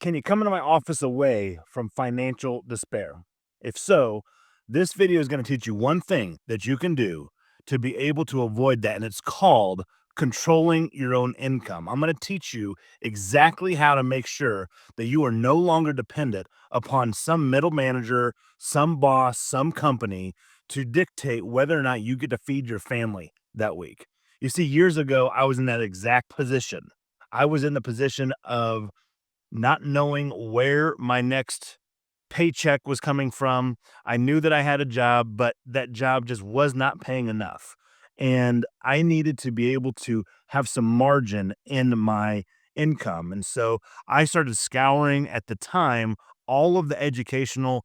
Can you come into my office away from financial despair? If so, this video is going to teach you one thing that you can do to be able to avoid that, and it's called controlling your own income. I'm going to teach you exactly how to make sure that you are no longer dependent upon some middle manager, some boss, some company to dictate whether or not you get to feed your family that week. You see, years ago, I was in that exact position. I was in the position of not knowing where my next paycheck was coming from. I knew that I had a job, but that job just was not paying enough. And I needed to be able to have some margin in my income. And so I started scouring at the time all of the educational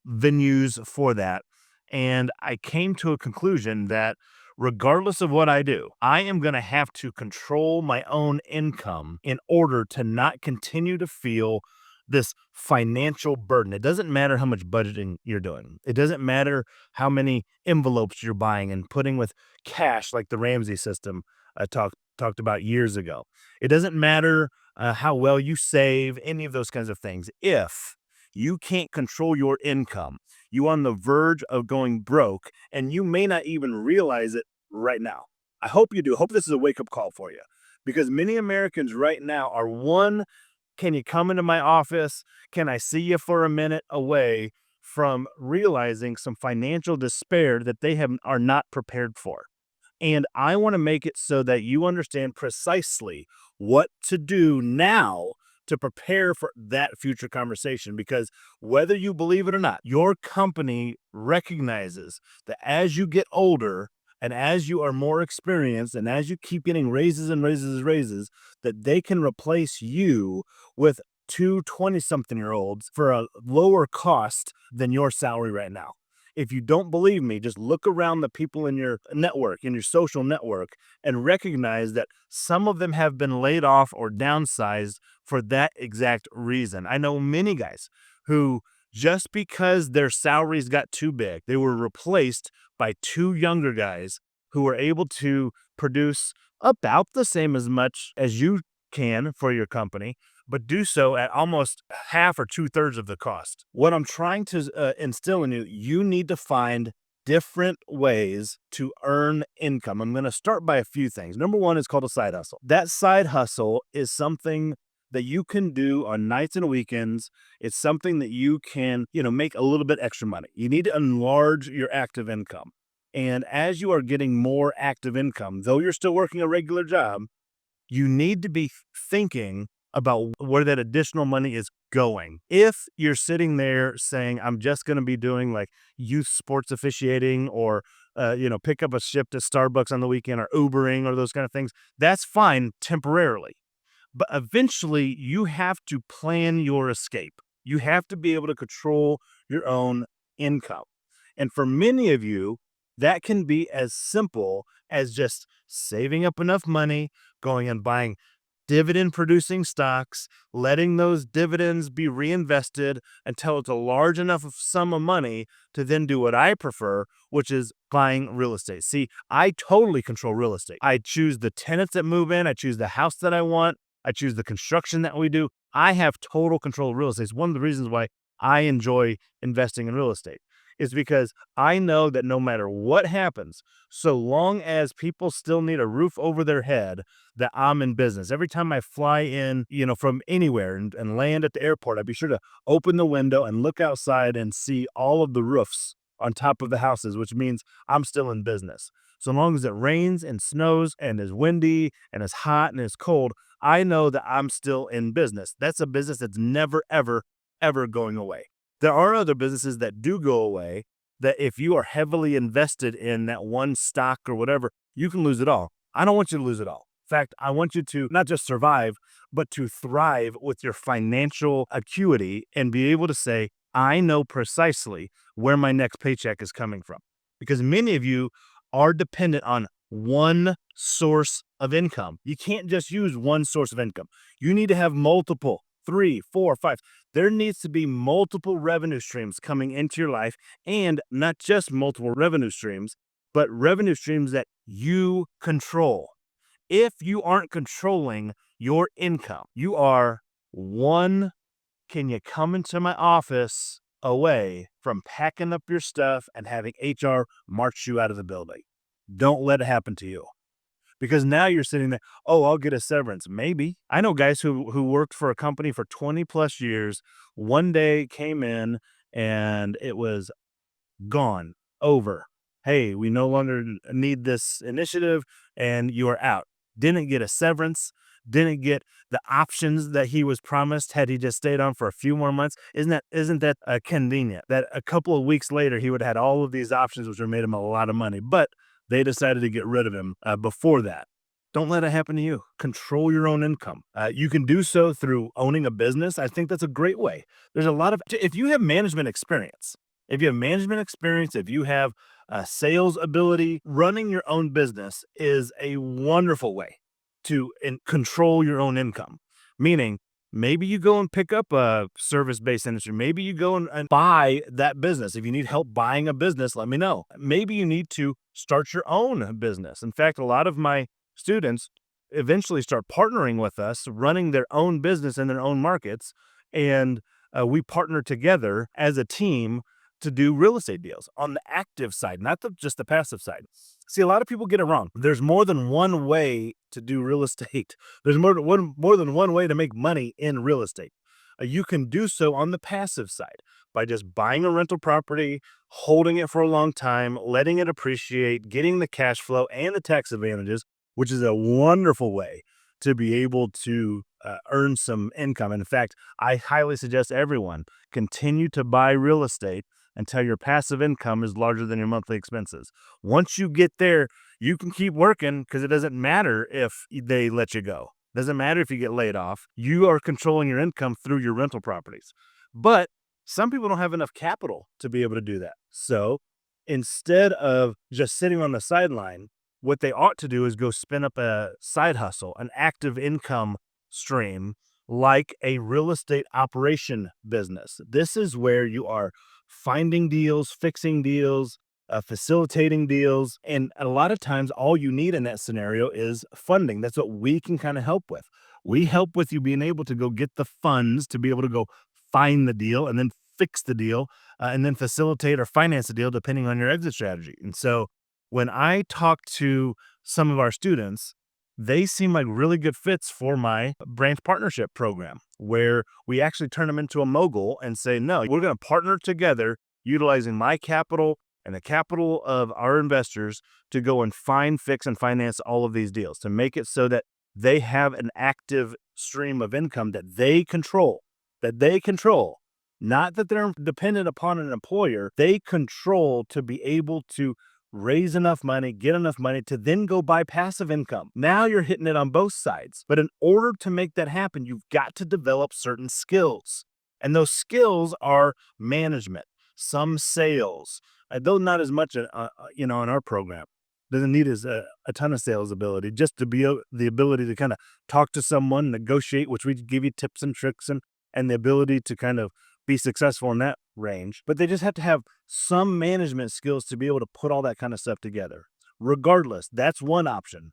venues for that. And I came to a conclusion that regardless of what I do, I am going to have to control my own income in order to not continue to feel this financial burden. It doesn't matter how much budgeting you're doing. It doesn't matter how many envelopes you're buying and putting with cash like the Ramsey system I talked about years ago. It doesn't matter how well you save, any of those kinds of things. If you can't control your income, you on the verge of going broke, and you may not even realize it right now. I hope you do. I hope this is a wake up call for you because many Americans right now are one, can you come into my office? Can I see you for a minute away from realizing some financial despair that they are not prepared for. And I want to make it so that you understand precisely what to do now to prepare for that future conversation. Because whether you believe it or not, your company recognizes that as you get older and as you are more experienced and as you keep getting raises and raises and raises, that they can replace you with two 20-something-year-olds for a lower cost than your salary right now. If you don't believe me, just look around the people in your network, in your social network, and recognize that some of them have been laid off or downsized for that exact reason. I know many guys who, just because their salaries got too big, they were replaced by two younger guys who were able to produce about the same as much as you can for your company, but do so at almost half or two-thirds of the cost. What I'm trying to instill in you, you need to find different ways to earn income. I'm going to start by a few things. Number one is called a side hustle. That side hustle is something that you can do on nights and weekends. It's something that you can, make a little bit extra money. You need to enlarge your active income. And as you are getting more active income, though you're still working a regular job, you need to be thinking about where that additional money is going. If you're sitting there saying, I'm just going to be doing like youth sports officiating or, pick up a shift at Starbucks on the weekend or Ubering or those kind of things, that's fine temporarily. But eventually you have to plan your escape. You have to be able to control your own income. And for many of you, that can be as simple as just saving up enough money, going and buying dividend producing stocks, letting those dividends be reinvested until it's a large enough sum of money to then do what I prefer, which is buying real estate. See, I totally control real estate. I choose the tenants that move in. I choose the house that I want. I choose the construction that we do. I have total control of real estate. It's one of the reasons why I enjoy investing in real estate is because I know that no matter what happens, so long as people still need a roof over their head, that I'm in business. Every time I fly in, from anywhere and land at the airport, I'd be sure to open the window and look outside and see all of the roofs on top of the houses, which means I'm still in business. So long as it rains and snows and is windy and is hot and is cold, I know that I'm still in business. That's a business that's never, ever, ever going away. There are other businesses that do go away that if you are heavily invested in that one stock or whatever, you can lose it all. I don't want you to lose it all. In fact, I want you to not just survive, but to thrive with your financial acuity and be able to say, I know precisely where my next paycheck is coming from. Because many of you are dependent on one source of income. You can't just use one source of income. You need to have multiple, 3, 4, 5. There needs to be multiple revenue streams coming into your life, and not just multiple revenue streams, but revenue streams that you control. If you aren't controlling your income, you are one can you come into my office away from packing up your stuff and having HR march you out of the building? Don't let it happen to you. Because now you're sitting there, oh, I'll get a severance. Maybe. I know guys who worked for a company for 20 plus years, one day came in and it was gone, over. Hey, we no longer need this initiative and you are out. Didn't get a severance, didn't get the options that he was promised had he just stayed on for a few more months. Isn't that convenient? That a couple of weeks later he would have had all of these options, which would have made him a lot of money. But they decided to get rid of him before that. Don't let it happen to you. Control your own income. You can do so through owning a business. I think that's a great way. There's a lot of, if you have management experience, if you have sales ability, running your own business is a wonderful way to control your own income. Meaning, maybe you go and pick up a service-based industry. Maybe you go and buy that business. If you need help buying a business, let me know. Maybe you need to start your own business. In fact, a lot of my students eventually start partnering with us, running their own business in their own markets, and we partner together as a team to do real estate deals on the active side, not just the passive side. See, a lot of people get it wrong. There's more than one way to do real estate. There's more than one way to make money in real estate. You can do so on the passive side by just buying a rental property, holding it for a long time, letting it appreciate, getting the cash flow and the tax advantages, which is a wonderful way to be able to earn some income. And in fact, I highly suggest everyone continue to buy real estate until your passive income is larger than your monthly expenses. Once you get there, you can keep working because it doesn't matter if they let you go. Doesn't matter if you get laid off. You are controlling your income through your rental properties. But some people don't have enough capital to be able to do that. So instead of just sitting on the sideline, what they ought to do is go spin up a side hustle, an active income stream, like a real estate operation business. This is where you are finding deals, fixing deals, facilitating deals. And a lot of times, all you need in that scenario is funding. That's what we can kind of help with. We help with you being able to go get the funds to be able to go find the deal and then fix the deal and then facilitate or finance the deal depending on your exit strategy. And so when I talk to some of our students, they seem like really good fits for my branch partnership program, where we actually turn them into a mogul and say, no, we're going to partner together utilizing my capital and the capital of our investors to go and find, fix, and finance all of these deals to make it so that they have an active stream of income that they control, not that they're dependent upon an employer. They control to be able to raise enough money, get enough money to then go buy passive income. Now you're hitting it on both sides. But in order to make that happen, you've got to develop certain skills. And those skills are management, some sales, though not as much, in our program. Doesn't need a ton of sales ability, just to be the ability to kind of talk to someone, negotiate, which we give you tips and tricks and the ability to kind of be successful in that range. But they just have to have some management skills to be able to put all that kind of stuff together. Regardless, that's one option.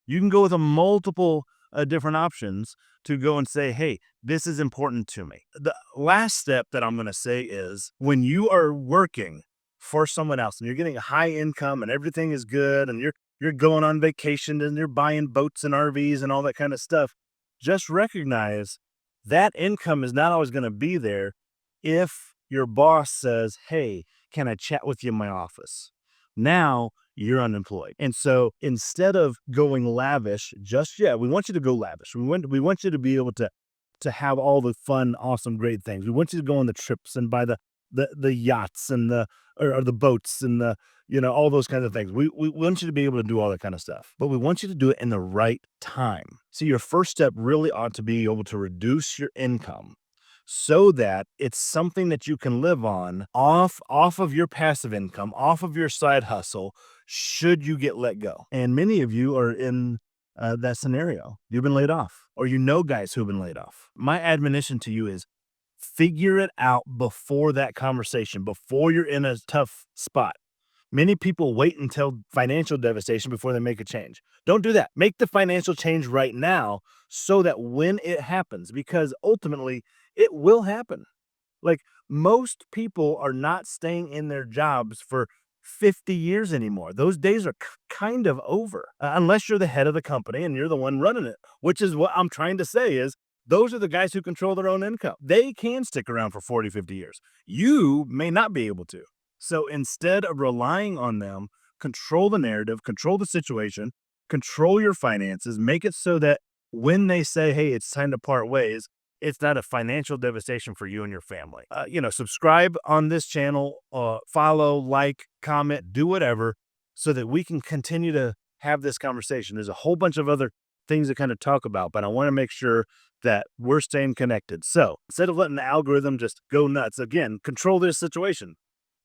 You can go with a multiple different options to go and say, hey, this is important to me. The last step that I'm going to say is when you are working for someone else and you're getting a high income and everything is good and you're going on vacation and you're buying boats and RVs and all that kind of stuff, just recognize that income is not always going to be there if your boss says, hey, can I chat with you in my office? Now you're unemployed. And so instead of going lavish just yet, we want you to go lavish. We want you to be able to have all the fun, awesome, great things. We want you to go on the trips and buy the yachts and the boats and all those kinds of things. We want you to be able to do all that kind of stuff, but we want you to do it in the right time. So your first step really ought to be able to reduce your income so that it's something that you can live on off of your passive income, off of your side hustle, should you get let go. And many of you are in that scenario. You've been laid off, or you know guys who've been laid off. My admonition to you is figure it out before that conversation, before you're in a tough spot. Many people wait until financial devastation before they make a change. Don't do that. Make the financial change right now so that when it happens, because ultimately It will happen. Like, most people are not staying in their jobs for 50 years anymore. Those days are kind of over, unless you're the head of the company and you're the one running it, which is what I'm trying to say is those are the guys who control their own income. They can stick around for 40, 50 years. You may not be able to. So instead of relying on them, control the narrative, control the situation, control your finances, make it so that when they say, hey, it's time to part ways, it's not a financial devastation for you and your family. Subscribe on this channel, follow, like, comment, do whatever so that we can continue to have this conversation. There's a whole bunch of other things to kind of talk about, but I want to make sure that we're staying connected. So instead of letting the algorithm just go nuts, again, control this situation.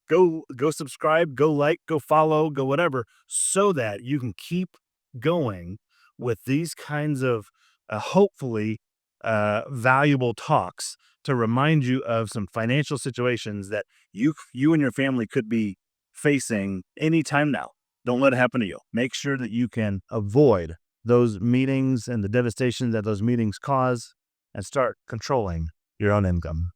Go subscribe, go like, go follow, go whatever, so that you can keep going with these kinds of hopefully valuable talks to remind you of some financial situations that you and your family could be facing anytime now. Don't let it happen to you. Make sure that you can avoid those meetings and the devastation that those meetings cause and start controlling your own income.